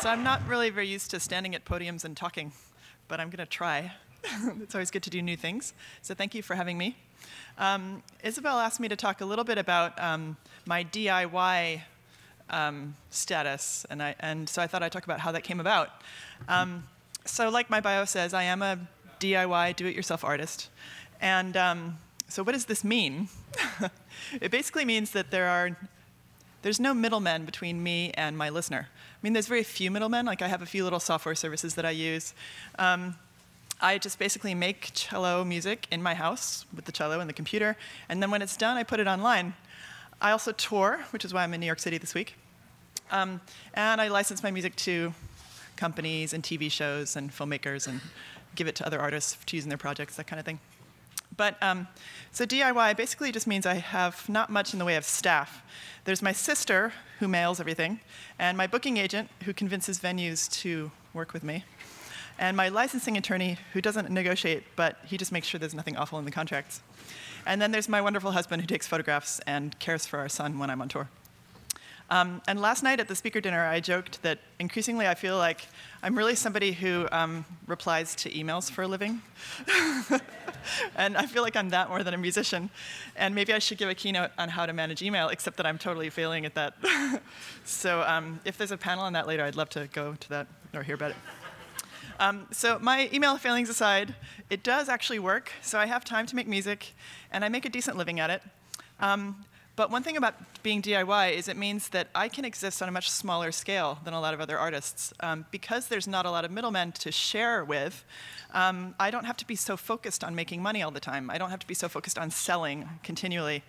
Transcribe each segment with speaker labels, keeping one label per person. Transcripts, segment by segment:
Speaker 1: So I'm not really very used to standing at podiums and talking, but I'm going to try. It's always good to do new things. So thank you for having me. Isabel asked me to talk a little bit about my DIY status, and so I thought I'd talk about how that came about. So like my bio says, I am a DIY, do-it-yourself artist. And so what does this mean? It basically means that there's no middlemen between me and my listener. I mean, there's very few middlemen. Like, I have a few little software services that I use. I just basically make cello music in my house with the cello and the computer, and then when it's done, I put it online. I also tour, which is why I'm in New York City this week. And I license my music to companies and TV shows and filmmakers and give it to other artists to use in their projects, that kind of thing. But so DIY basically just means I have not much in the way of staff. There's my sister, who mails everything, and my booking agent, who convinces venues to work with me, and my licensing attorney, who doesn't negotiate, but he just makes sure there's nothing awful in the contracts. And then there's my wonderful husband, who takes photographs and cares for our son when I'm on tour. And last night at the speaker dinner, I joked that increasingly I feel like I'm really somebody who replies to emails for a living. And I feel like I'm that more than a musician. And maybe I should give a keynote on how to manage email, except that I'm totally failing at that. So if there's a panel on that later, I'd love to go to that or hear about it. So my email failings aside, it does actually work. So I have time to make music, and I make a decent living at it. But one thing about being DIY is it means that I can exist on a much smaller scale than a lot of other artists. Because there's not a lot of middlemen to share with, I don't have to be so focused on making money all the time. I don't have to be so focused on selling continually.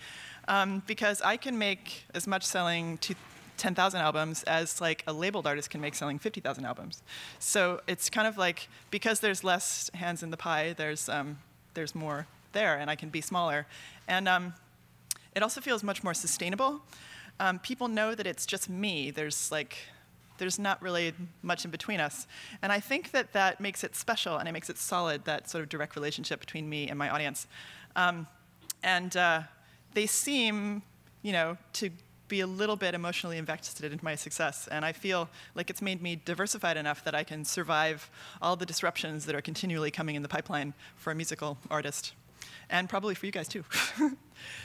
Speaker 1: Because I can make as much selling 10,000 albums as like a labeled artist can make selling 50,000 albums. So it's kind of like, because there's less hands in the pie, there's more there, and I can be smaller. And it also feels much more sustainable. People know that it's just me. There's not really much in between us. And I think that that makes it special, and it makes it solid, that sort of direct relationship between me and my audience. They seem, to be a little bit emotionally invested in my success. And I feel like it's made me diversified enough that I can survive all the disruptions that are continually coming in the pipeline for a musical artist. And probably for you guys, too.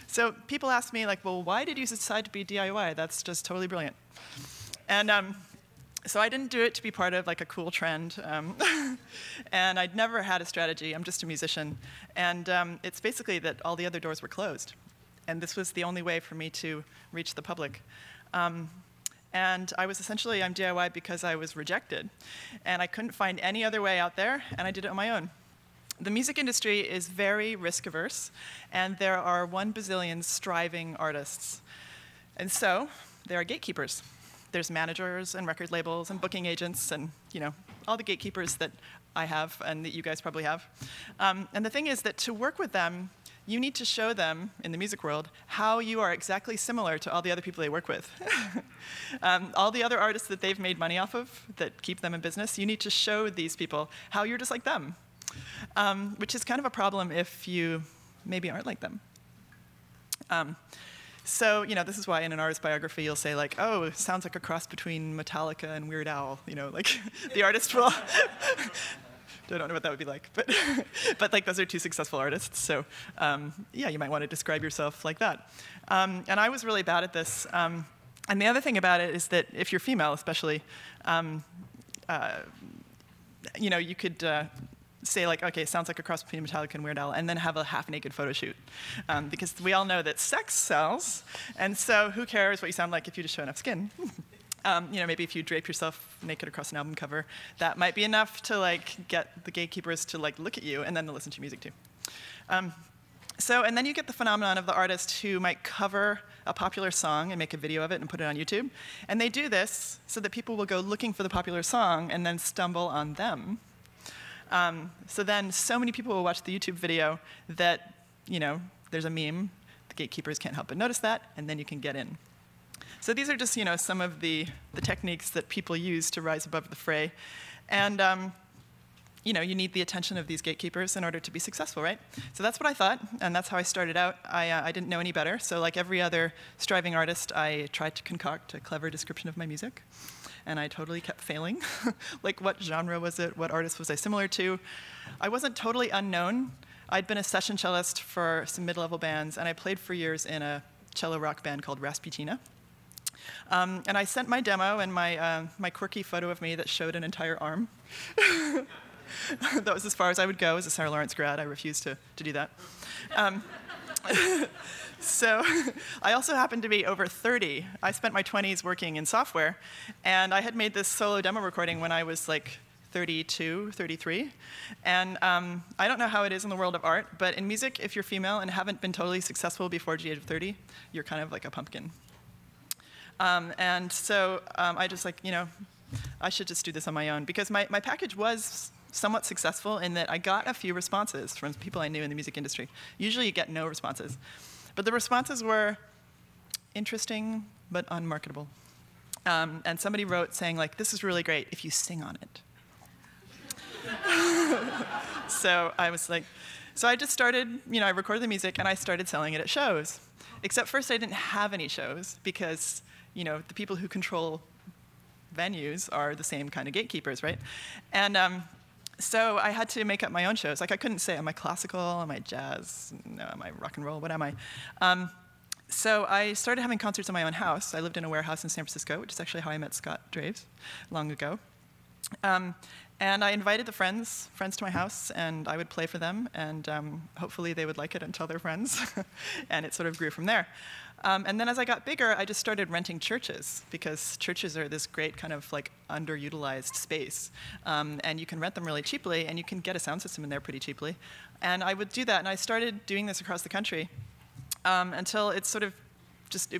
Speaker 1: So people ask me, like, well, why did you decide to be DIY? That's just totally brilliant. And so I didn't do it to be part of, like, a cool trend. And I'd never had a strategy. I'm just a musician. And it's basically that all the other doors were closed. And this was the only way for me to reach the public. And I was essentially, I'm DIY because I was rejected. And I couldn't find any other way out there, and I did it on my own. The music industry is very risk-averse, and there are 1 bazillion striving artists. And so there are gatekeepers. There's managers and record labels and booking agents and all the gatekeepers that I have and that you guys probably have. And the thing is that to work with them, you need to show them, in the music world, how you are exactly similar to all the other people they work with. All the other artists that they've made money off of, that keep them in business, you need to show these people how you're just like them. Which is kind of a problem if you maybe aren't like them. So, this is why in an artist biography you'll say, like, oh, it sounds like a cross between Metallica and Weird Al. Like, the artist will... I don't know what that would be like, but like, those are 2 successful artists. So, yeah, you might want to describe yourself like that. And I was really bad at this. And the other thing about it is that if you're female, especially, you could... say, like, okay, it sounds like a cross between Metallica and Weird Al, and then have a half-naked photo shoot. Because we all know that sex sells, and so who cares what you sound like if you just show enough skin? Maybe if you drape yourself naked across an album cover, that might be enough to, like, get the gatekeepers to, like, look at you, and then they'll listen to your music, too. And then you get the phenomenon of the artist who might cover a popular song and make a video of it and put it on YouTube. And they do this so that people will go looking for the popular song and then stumble on them. So then so many people will watch the YouTube video that, there's a meme. The gatekeepers can't help but notice that, and then you can get in. So these are just, some of the techniques that people use to rise above the fray. And, you need the attention of these gatekeepers in order to be successful, right? So that's what I thought, and that's how I started out. I didn't know any better. So like every other striving artist, I tried to concoct a clever description of my music. and I totally kept failing. Like, what genre was it? What artist was I similar to? I wasn't totally unknown. I'd been a session cellist for some mid-level bands, and I played for years in a cello rock band called Rasputina. And I sent my demo and my quirky photo of me that showed an entire arm. That was as far as I would go as a Sarah Lawrence grad. I refused to do that. So I also happened to be over 30. I spent my 20s working in software, and I had made this solo demo recording when I was like 32, 33. And I don't know how it is in the world of art, but in music, if you're female and haven't been totally successful before the age of 30, you're kind of like a pumpkin. And so I just like, I should just do this on my own, because my package was somewhat successful in that I got a few responses from people I knew in the music industry. Usually you get no responses. But the responses were interesting but unmarketable. And somebody wrote saying, like, this is really great if you sing on it. So I was like, so I just started, I recorded the music and I started selling it at shows. Except first I didn't have any shows because, the people who control venues are the same kind of gatekeepers, right? And so I had to make up my own shows. Like, I couldn't say, am I classical, am I jazz, no, am I rock and roll, what am I? So I started having concerts in my own house. I lived in a warehouse in San Francisco, which is actually how I met Scott Draves long ago. And I invited the friends to my house, and I would play for them, and hopefully they would like it and tell their friends. And it sort of grew from there. And then as I got bigger, I just started renting churches, because churches are this great kind of like underutilized space. And you can rent them really cheaply, and you can get a sound system in there pretty cheaply. And I would do that, and I started doing this across the country until it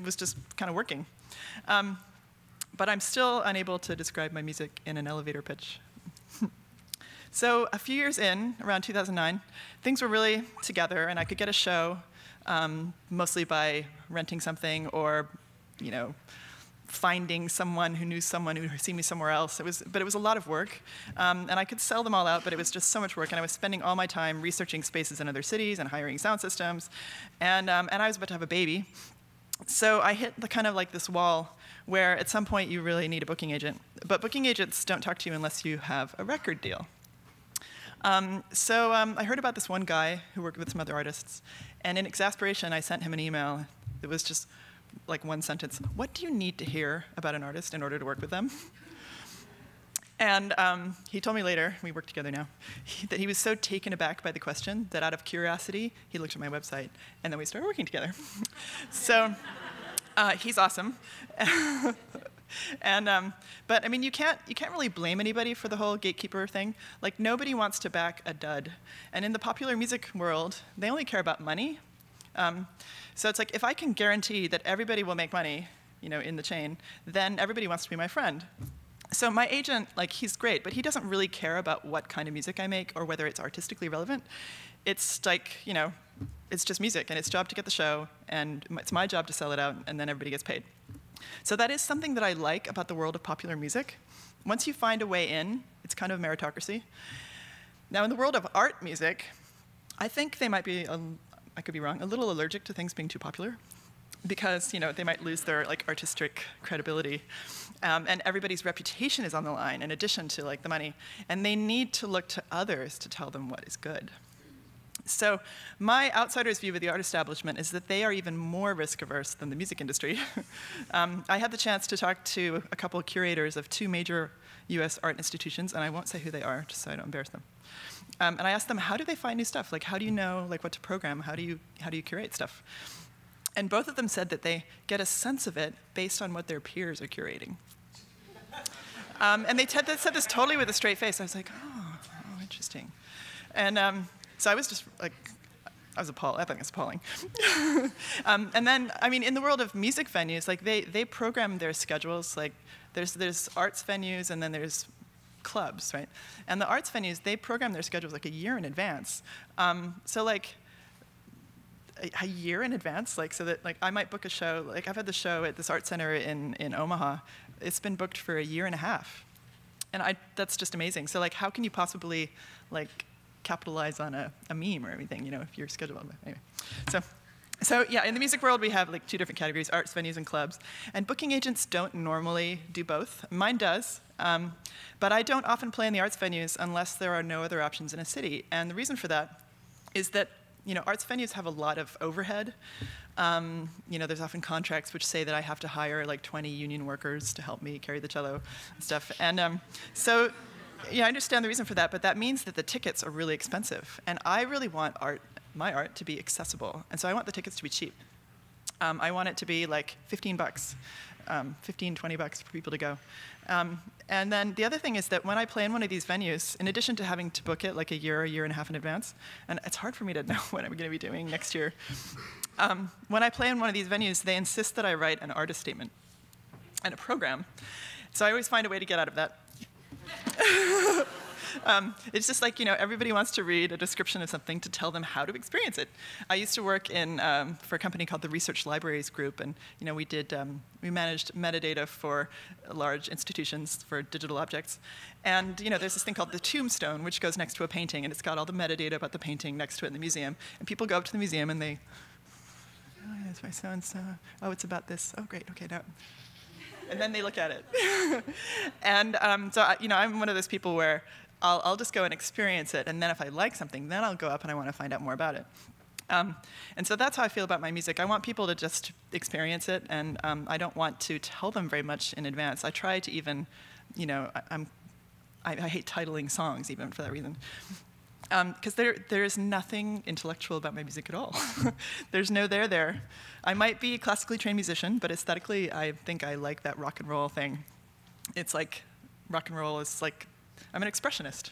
Speaker 1: was just kind of working. But I'm still unable to describe my music in an elevator pitch. So a few years in, around 2009, things were really together, and I could get a show mostly by renting something or, finding someone who knew someone who had seen me somewhere else. But it was a lot of work, and I could sell them all out, but it was just so much work, and I was spending all my time researching spaces in other cities and hiring sound systems, and I was about to have a baby. So I hit the kind of like this wall where at some point you really need a booking agent. But booking agents don't talk to you unless you have a record deal. So I heard about this one guy who worked with some other artists, and in exasperation I sent him an email. It was just like one sentence: what do you need to hear about an artist in order to work with them? And he told me later, we work together now, that he was so taken aback by the question that out of curiosity, he looked at my website, and then we started working together. So he's awesome. But I mean, you can't really blame anybody for the whole gatekeeper thing. Like, nobody wants to back a dud. And in the popular music world, they only care about money. So it's like, if I can guarantee that everybody will make money, in the chain, then everybody wants to be my friend. So my agent, like, he's great, but he doesn't really care about what kind of music I make or whether it's artistically relevant. It's like, it's just music, and it's job to get the show, and it's my job to sell it out, and then everybody gets paid. So that is something that I like about the world of popular music. Once you find a way in, it's kind of a meritocracy. Now, in the world of art music, I think they might be, I could be wrong, a little allergic to things being too popular, because they might lose their artistic credibility, and everybody's reputation is on the line in addition to the money, and they need to look to others to tell them what is good. So my outsider's view of the art establishment is that they are even more risk-averse than the music industry. I had the chance to talk to a couple of curators of 2 major US art institutions, and I won't say who they are, just so I don't embarrass them. And I asked them, how do they find new stuff? How do you know what to program? How do you curate stuff? And both of them said that they get a sense of it based on what their peers are curating. And they said this totally with a straight face. I was like, oh interesting. And so I was just like, I think it's appalling. And then, I mean, in the world of music venues, they program their schedules. There's arts venues, and then there's clubs, right? And the arts venues, they program their schedules a year in advance. So a year in advance, so that I might book a show. I've had the show at this art center in Omaha. It's been booked for a year and a half, and that's just amazing. So how can you possibly capitalize on a meme or anything, if you're scheduled? Anyway, so So yeah, in the music world, we have like 2 different categories, arts, venues, and clubs. And booking agents don't normally do both. Mine does. But I don't often play in the arts venues unless there are no other options in a city. And the reason for that is that arts venues have a lot of overhead. There's often contracts which say that I have to hire like 20 union workers to help me carry the cello and stuff. And so yeah, I understand the reason for that, but that means that the tickets are really expensive. And I really want my art to be accessible. And so I want the tickets to be cheap. I want it to be like 15 bucks, 15, 20 bucks for people to go. And then the other thing is that when I play in one of these venues, in addition to having to book it like a year and a half in advance, and it's hard for me to know what I'm going to be doing next year, when I play in one of these venues, they insist that I write an artist statement and a program. So I always find a way to get out of that. It's just like, everybody wants to read a description of something to tell them how to experience it. I used to work for a company called the Research Libraries Group, and we managed metadata for large institutions for digital objects. And there's this thing called the tombstone, which goes next to a painting, and it's got all the metadata about the painting next to it in the museum. And people go up to the museum and they, oh, that's my so-and-so. Oh, it's about this. Oh, great, okay, now. And then they look at it. And so I'm one of those people where I'll just go and experience it, and then if I like something, then I'll go up and I want to find out more about it. And so that's how I feel about my music. I want people to just experience it, and I don't want to tell them very much in advance. I try to even, I hate titling songs even for that reason. Because there is nothing intellectual about my music at all. There's no there. I might be a classically trained musician, but aesthetically, I think I like that rock and roll thing. It's like, rock and roll is like, I'm an expressionist.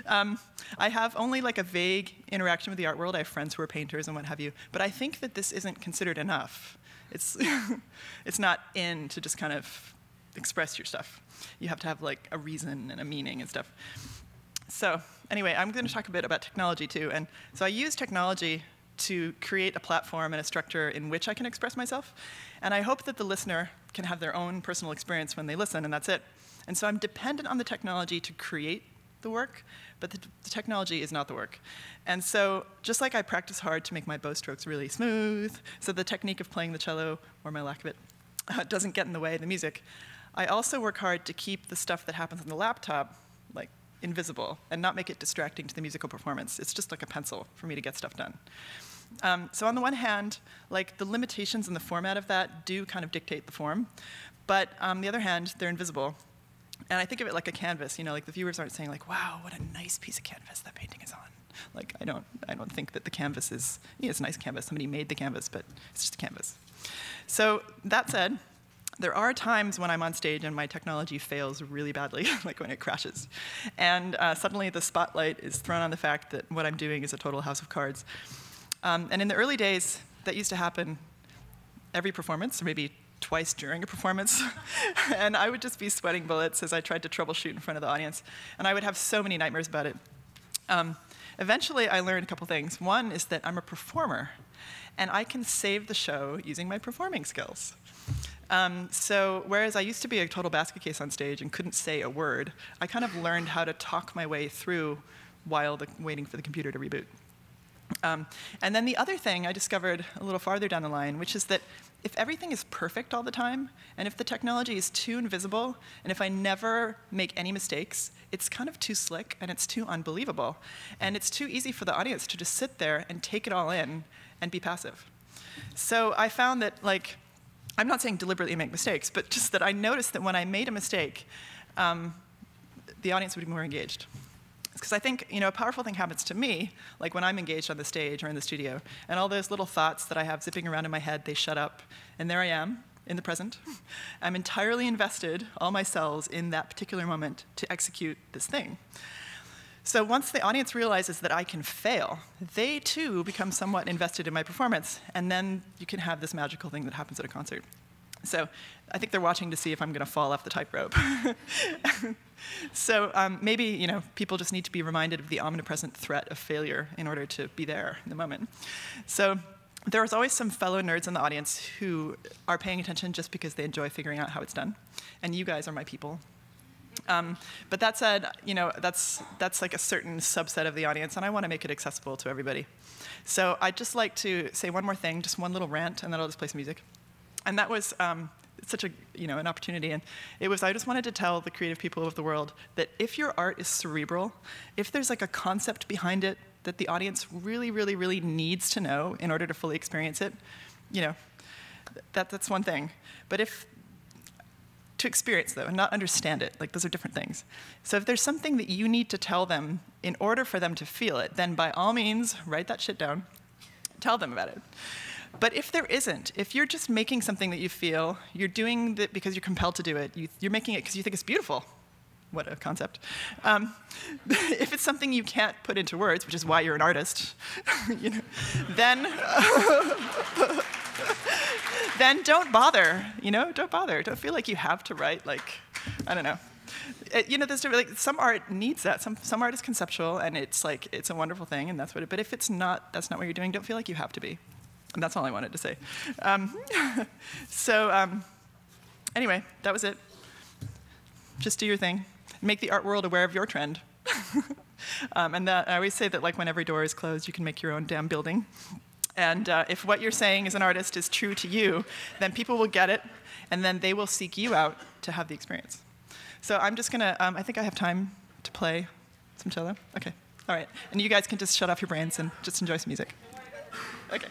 Speaker 1: I have only like a vague interaction with the art world. I have friends who are painters and what have you. But I think that this isn't considered enough. It's not in to just kind of express your stuff. You have to have like a reason and a meaning and stuff. So anyway, I'm going to talk a bit about technology too. And so I use technology to create a platform and a structure in which I can express myself. And I hope that the listener can have their own personal experience when they listen, and that's it. And so I'm dependent on the technology to create the work, but the technology is not the work. And so just like I practice hard to make my bow strokes really smooth, so the technique of playing the cello, or my lack of it, doesn't get in the way of the music, I also work hard to keep the stuff that happens on the laptop like invisible and not make it distracting to the musical performance. It's just like a pencil for me to get stuff done. So on the one hand, like the limitations in the format of that do kind of dictate the form, but on the other hand, they're invisible. And I think of it like a canvas, like the viewers aren't saying like, wow, what a nice piece of canvas that painting is on. Like I don't think that the canvas is, it's a nice canvas, somebody made the canvas, but it's just a canvas. So that said, there are times when I'm on stage and my technology fails really badly, like when it crashes. And suddenly the spotlight is thrown on the fact that what I'm doing is a total house of cards. And in the early days, that used to happen every performance, or maybe twice during a performance. And I would just be sweating bullets as I tried to troubleshoot in front of the audience. And I would have so many nightmares about it. Eventually, I learned a couple things. One is that I'm a performer, and I can save the show using my performing skills. So whereas I used to be a total basket case on stage and couldn't say a word, I kind of learned how to talk my way through while waiting for the computer to reboot. And then the other thing I discovered a little farther down the line, which is that if everything is perfect all the time, and if the technology is too invisible, and if I never make any mistakes, it's kind of too slick and it's too unbelievable. And it's too easy for the audience to just sit there and take it all in and be passive. So I found that, like, I'm not saying deliberately make mistakes, but just that I noticed that when I made a mistake, the audience would be more engaged. Because I think, a powerful thing happens to me, like when I'm engaged on the stage or in the studio, and all those little thoughts that I have zipping around in my head, they shut up, and there I am, in the present. I'm entirely invested, all my cells, in that particular moment to execute this thing. So once the audience realizes that I can fail, they too become somewhat invested in my performance, and then you can have this magical thing that happens at a concert. So I think they're watching to see if I'm going to fall off the tightrope. So maybe people just need to be reminded of the omnipresent threat of failure in order to be there in the moment. So there's always some fellow nerds in the audience who are paying attention just because they enjoy figuring out how it's done. And you guys are my people. But that said, that's like a certain subset of the audience, and I want to make it accessible to everybody. So I'd just like to say one more thing, just one little rant, and then I'll just play some music. And that was such a an opportunity, and it was I just wanted to tell the creative people of the world that if your art is cerebral, if there's like a concept behind it that the audience really, really, really needs to know in order to fully experience it, that's one thing. But to experience, though, and not understand it, like those are different things. So if there's something that you need to tell them in order for them to feel it, then by all means, write that shit down, tell them about it. But if there isn't, if you're just making something that you feel, you're doing it because you're compelled to do it, you're making it because you think it's beautiful. What a concept. If it's something you can't put into words, which is why you're an artist, then then don't bother. Don't bother. Don't feel like you have to write I don't know. There's some art needs that. Some art is conceptual, and it's a wonderful thing, and that's what. But if it's not, that's not what you're doing. Don't feel like you have to be. And that's all I wanted to say. Anyway, that was it. Just do your thing. Make the art world aware of your trend. And I always say that when every door is closed, you can make your own damn building. And if what you're saying as an artist is true to you, then people will get it, and then they will seek you out to have the experience. So I'm just going to, I think I have time to play some cello. OK, all right. And you guys can just shut off your brains and just enjoy some music. OK.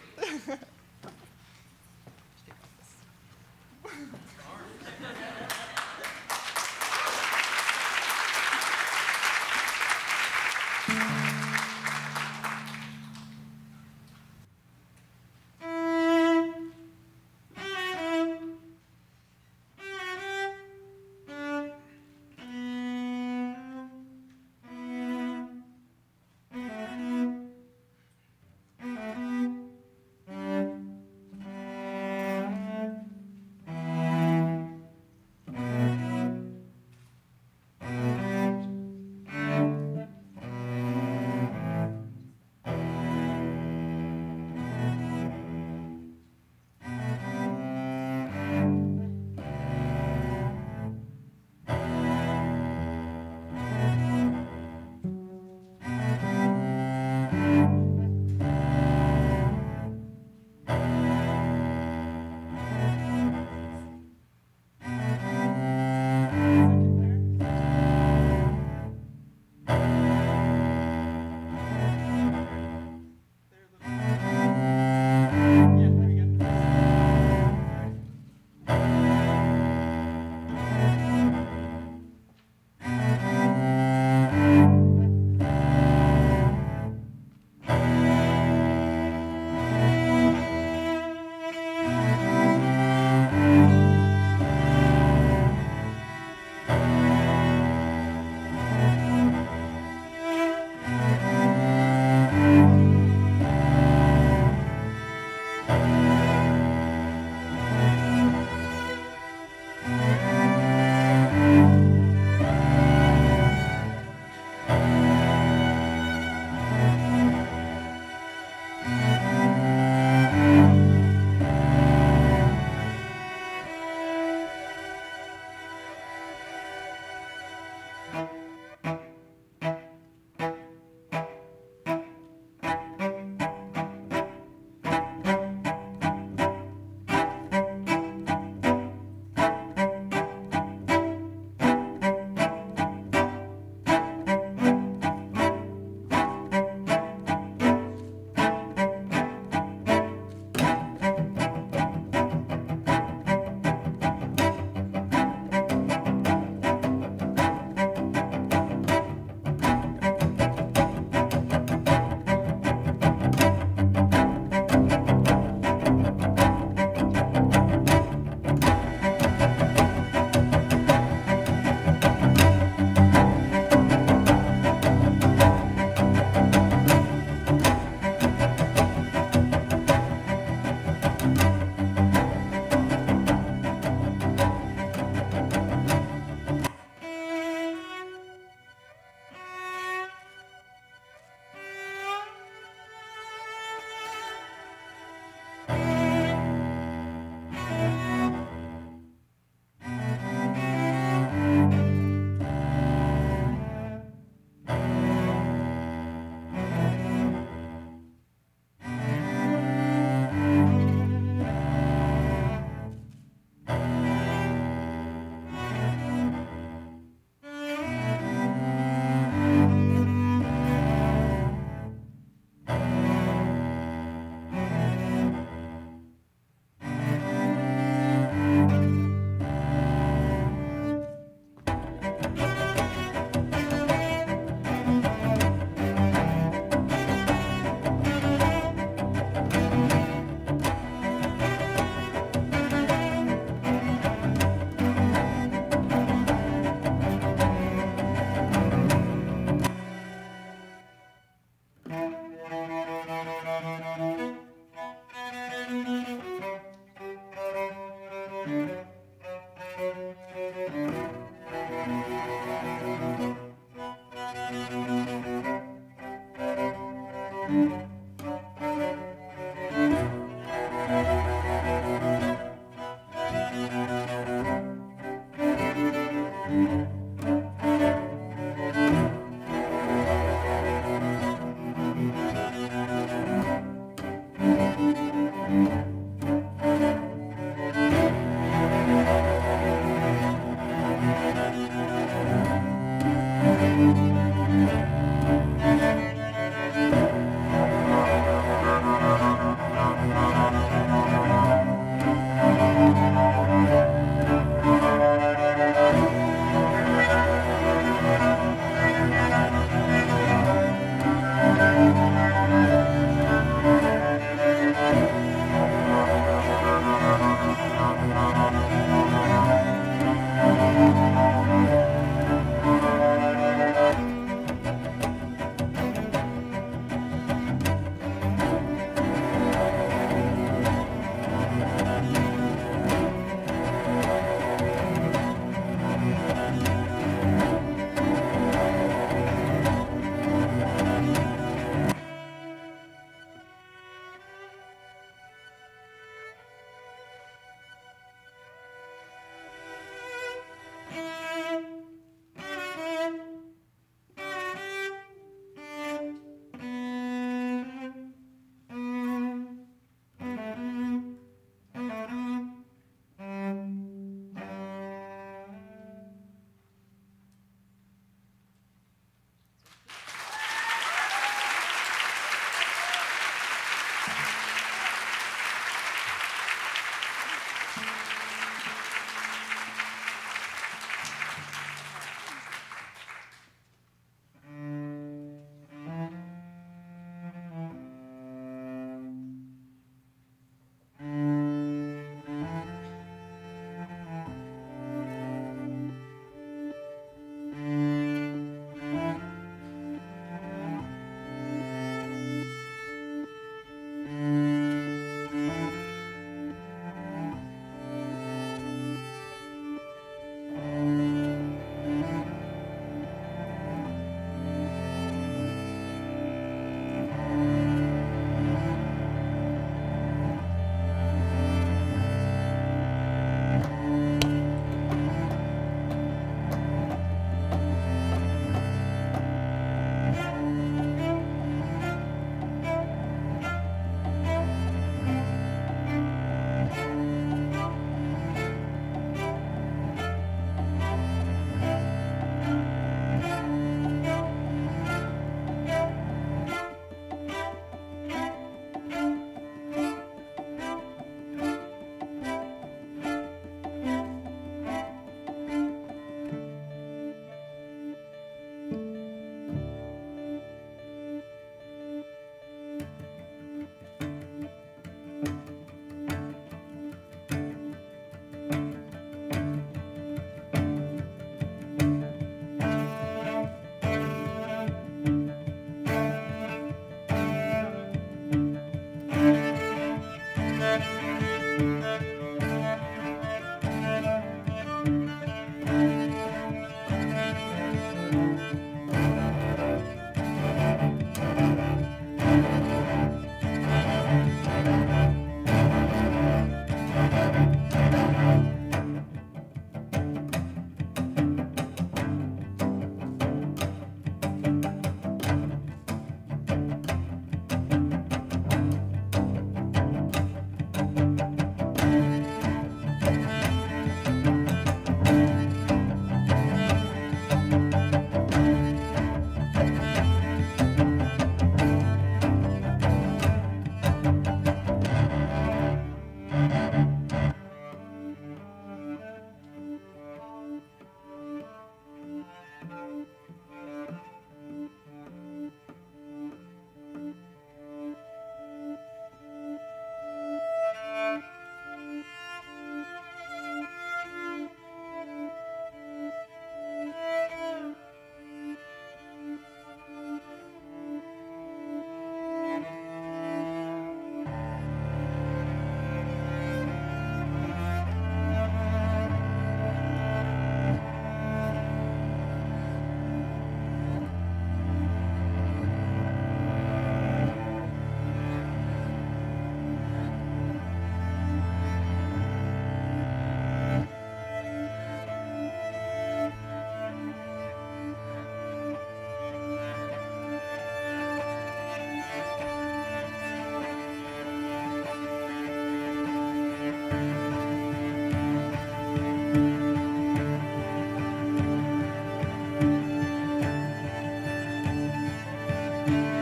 Speaker 1: you.